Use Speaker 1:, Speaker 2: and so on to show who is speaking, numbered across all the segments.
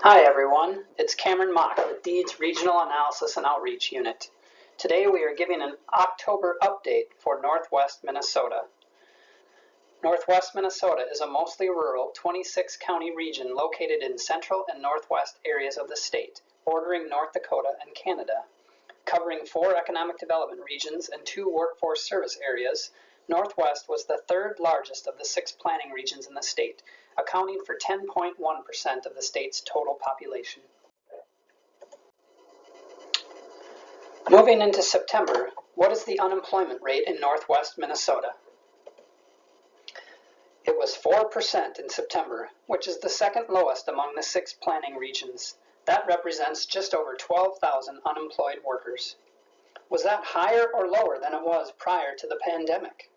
Speaker 1: Hi everyone, it's Cameron Mock with Deed's Regional Analysis and Outreach Unit. Today we are giving an October update for Northwest Minnesota. Northwest Minnesota is a mostly rural 26-county region located in central and northwest areas of the state, bordering North Dakota and Canada. Covering 4 economic development regions and 2 workforce service areas, Northwest was the third largest of the 6 planning regions in the state, accounting for 10.1% of the state's total population. Moving into September, what is the unemployment rate in Northwest Minnesota? It was 4% in September, which is the second lowest among the 6 planning regions. That represents just over 12,000 unemployed workers. Was that higher or lower than it was prior to the pandemic?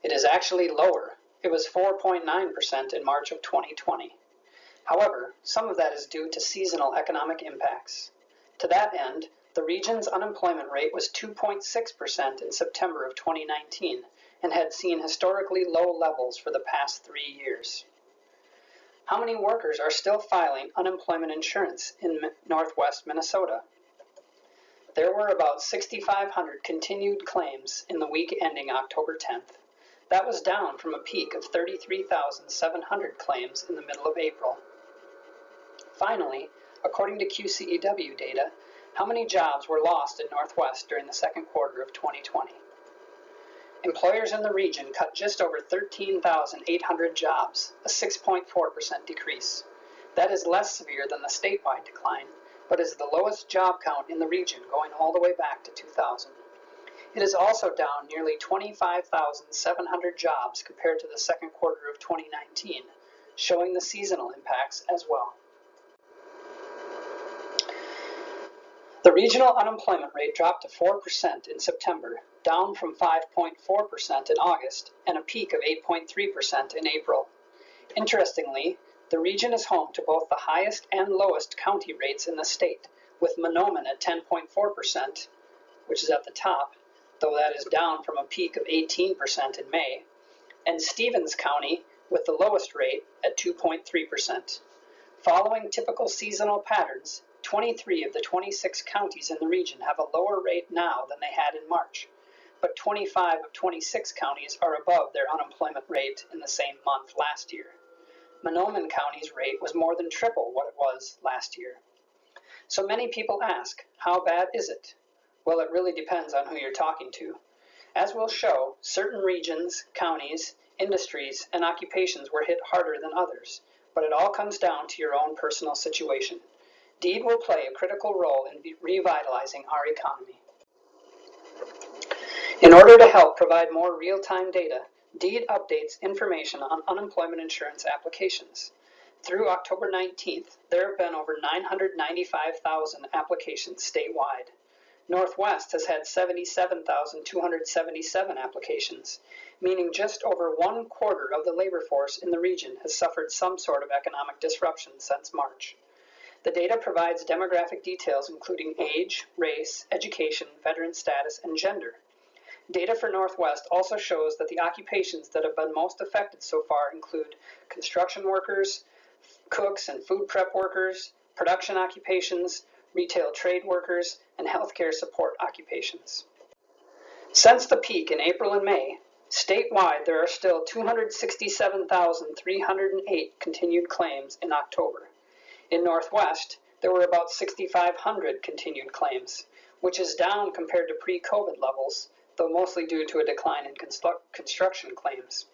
Speaker 1: It is actually lower. It was 4.9% in March of 2020. However, some of that is due to seasonal economic impacts. To that end, the region's unemployment rate was 2.6% in September of 2019 and had seen historically low levels for the past 3 years. How many workers are still filing unemployment insurance in Northwest Minnesota? There were about 6,500 continued claims in the week ending October 10th. That was down from a peak of 33,700 claims in the middle of April. Finally, according to QCEW data, how many jobs were lost in Northwest during the second quarter of 2020? Employers in the region cut just over 13,800 jobs, a 6.4% decrease. That is less severe than the statewide decline, but is the lowest job count in the region going all the way back to 2000. It is also down nearly 25,700 jobs compared to the second quarter of 2019, showing the seasonal impacts as well. The regional unemployment rate dropped to 4% in September, down from 5.4% in August and a peak of 8.3% in April. Interestingly, the region is home to both the highest and lowest county rates in the state, with Mahnomen at 10.4%, which is at the top, though that is down from a peak of 18% in May, and Stevens County with the lowest rate at 2.3%. Following typical seasonal patterns, 23 of the 26 counties in the region have a lower rate now than they had in March, but 25 of 26 counties are above their unemployment rate in the same month last year. Mahnomen County's rate was more than triple what it was last year. So many people ask, how bad is it? Well, it really depends on who you're talking to. As we'll show, certain regions, counties, industries, and occupations were hit harder than others, but it all comes down to your own personal situation. Deed will play a critical role in revitalizing our economy. In order to help provide more real-time data, Deed updates information on unemployment insurance applications. Through October 19th, there have been over 995,000 applications statewide. Northwest has had 77,277 applications, meaning just over 1/4 of the labor force in the region has suffered some sort of economic disruption since March. The data provides demographic details including age, race, education, veteran status, and gender. Data for Northwest also shows that the occupations that have been most affected so far include construction workers, cooks and food prep workers, production occupations, retail trade workers, and healthcare support occupations. Since the peak in April and May, statewide there are still 267,308 continued claims in October. In Northwest, there were about 6,500 continued claims, which is down compared to pre-COVID levels, though mostly due to a decline in construction claims.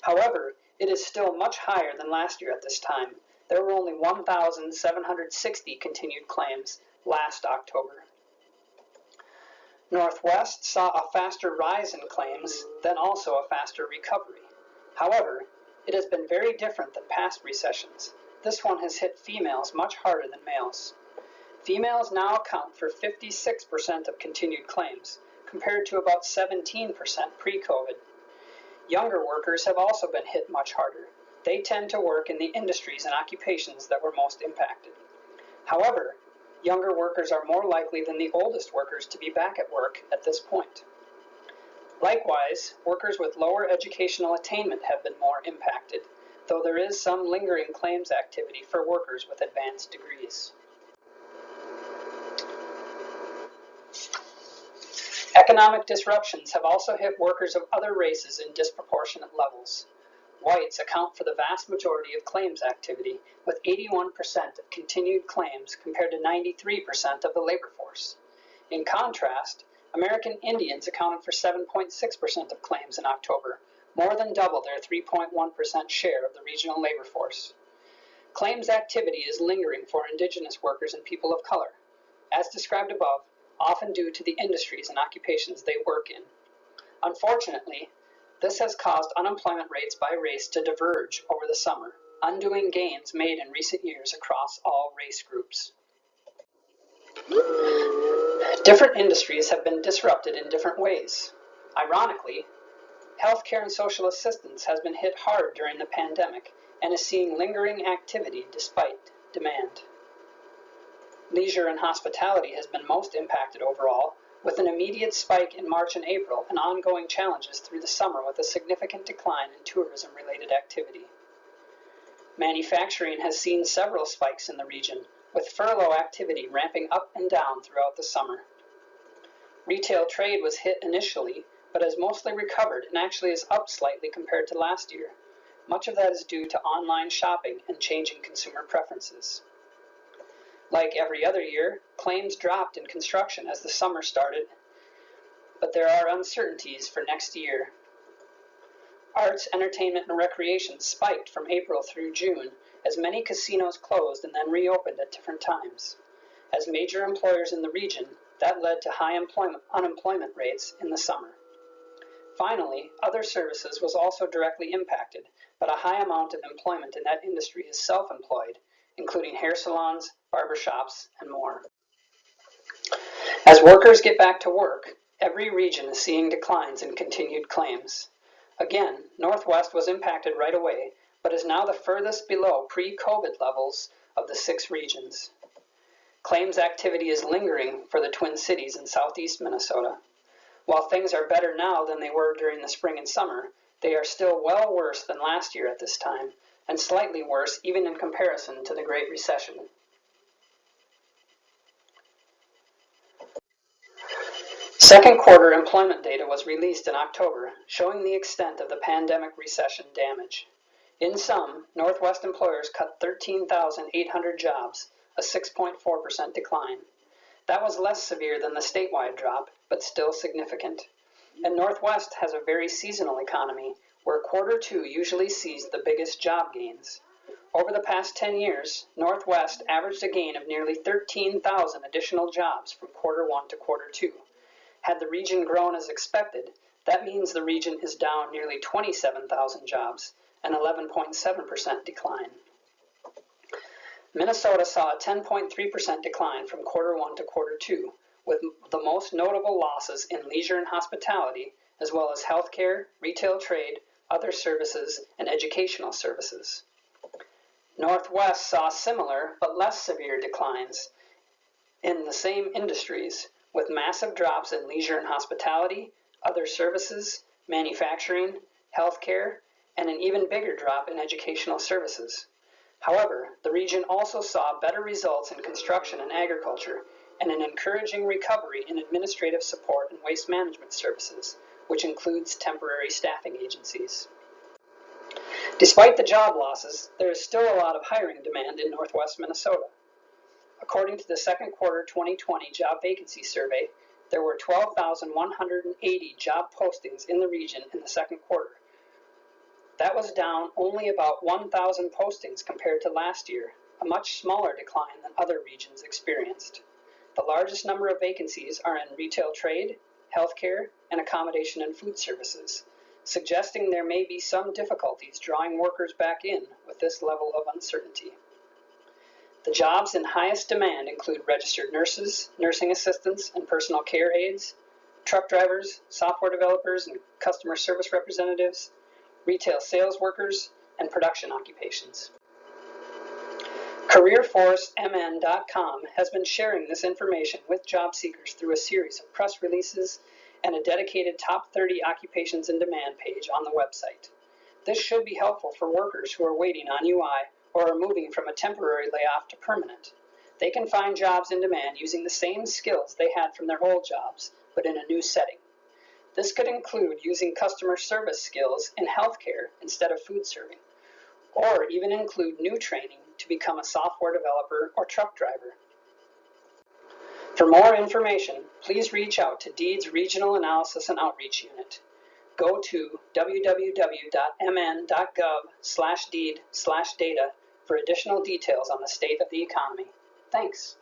Speaker 1: However, it is still much higher than last year at this time. There were only 1,760 continued claims last October. Northwest saw a faster rise in claims, then also a faster recovery. However, it has been very different than past recessions. This one has hit females much harder than males. Females now account for 56% of continued claims, compared to about 17% pre-COVID. Younger workers have also been hit much harder. They tend to work in the industries and occupations that were most impacted. However, younger workers are more likely than the oldest workers to be back at work at this point. Likewise, workers with lower educational attainment have been more impacted. though there is some lingering claims activity for workers with advanced degrees. Economic disruptions have also hit workers of other races in disproportionate levels. Whites account for the vast majority of claims activity, with 81% of continued claims compared to 93% of the labor force. In contrast, American Indians accounted for 7.6% of claims in October, more than double their 3.1% share of the regional labor force. Claims activity is lingering for Indigenous workers and people of color, as described above, often due to the industries and occupations they work in. Unfortunately, this has caused unemployment rates by race to diverge over the summer, undoing gains made in recent years across all race groups. Different industries have been disrupted in different ways. Ironically, healthcare and social assistance has been hit hard during the pandemic and is seeing lingering activity despite demand. Leisure and hospitality has been most impacted overall, with an immediate spike in March and April and ongoing challenges through the summer with a significant decline in tourism-related activity. Manufacturing has seen several spikes in the region, with furlough activity ramping up and down throughout the summer. Retail trade was hit initially, but has mostly recovered and actually is up slightly compared to last year. Much of that is due to online shopping and changing consumer preferences. Like every other year, claims dropped in construction as the summer started, but there are uncertainties for next year. Arts, entertainment, and recreation spiked from April through June as many casinos closed and then reopened at different times. As major employers in the region, that led to high unemployment rates in the summer. Finally, other services was also directly impacted, but a high amount of employment in that industry is self-employed, including hair salons, barbershops, and more. As workers get back to work, every region is seeing declines in continued claims. Again, Northwest was impacted right away, but is now the furthest below pre-COVID levels of the 6 regions. Claims activity is lingering for the Twin Cities in southeast Minnesota. While things are better now than they were during the spring and summer, they are still well worse than last year at this time, and slightly worse even in comparison to the Great Recession. Second quarter employment data was released in October, showing the extent of the pandemic recession damage. In sum, Northwest employers cut 13,800 jobs, a 6.4% decline. That was less severe than the statewide drop, but still significant. And Northwest has a very seasonal economy, where quarter 2 usually sees the biggest job gains. Over the past 10 years, Northwest averaged a gain of nearly 13,000 additional jobs from quarter 1 to quarter 2. Had the region grown as expected, that means the region is down nearly 27,000 jobs, an 11.7% decline. Minnesota saw a 10.3% decline from quarter 1 to quarter 2, with the most notable losses in leisure and hospitality, as well as healthcare, retail trade, other services, and educational services. Northwest saw similar but less severe declines in the same industries, with massive drops in leisure and hospitality, other services, manufacturing, healthcare, and an even bigger drop in educational services. However, the region also saw better results in construction and agriculture, and an encouraging recovery in administrative support and waste management services, which includes temporary staffing agencies. Despite the job losses, there is still a lot of hiring demand in Northwest Minnesota. According to the second quarter 2020 job vacancy survey, there were 12,180 job postings in the region in the second quarter. That was down only about 1,000 postings compared to last year, a much smaller decline than other regions experienced. The largest number of vacancies are in retail trade, healthcare, and accommodation and food services, suggesting there may be some difficulties drawing workers back in with this level of uncertainty. The jobs in highest demand include registered nurses, nursing assistants, and personal care aides, truck drivers, software developers, and customer service representatives, retail sales workers, and production occupations. CareerForceMN.com has been sharing this information with job seekers through a series of press releases and a dedicated top 30 occupations in demand page on the website. This should be helpful for workers who are waiting on UI or are moving from a temporary layoff to permanent. They can find jobs in demand using the same skills they had from their old jobs, but in a new setting. This could include using customer service skills in healthcare instead of food serving, or even include new training to become a software developer or truck driver. For more information, please reach out to DEED's Regional Analysis and Outreach Unit. Go to www.mn.gov/deed/data for additional details on the state of the economy. Thanks.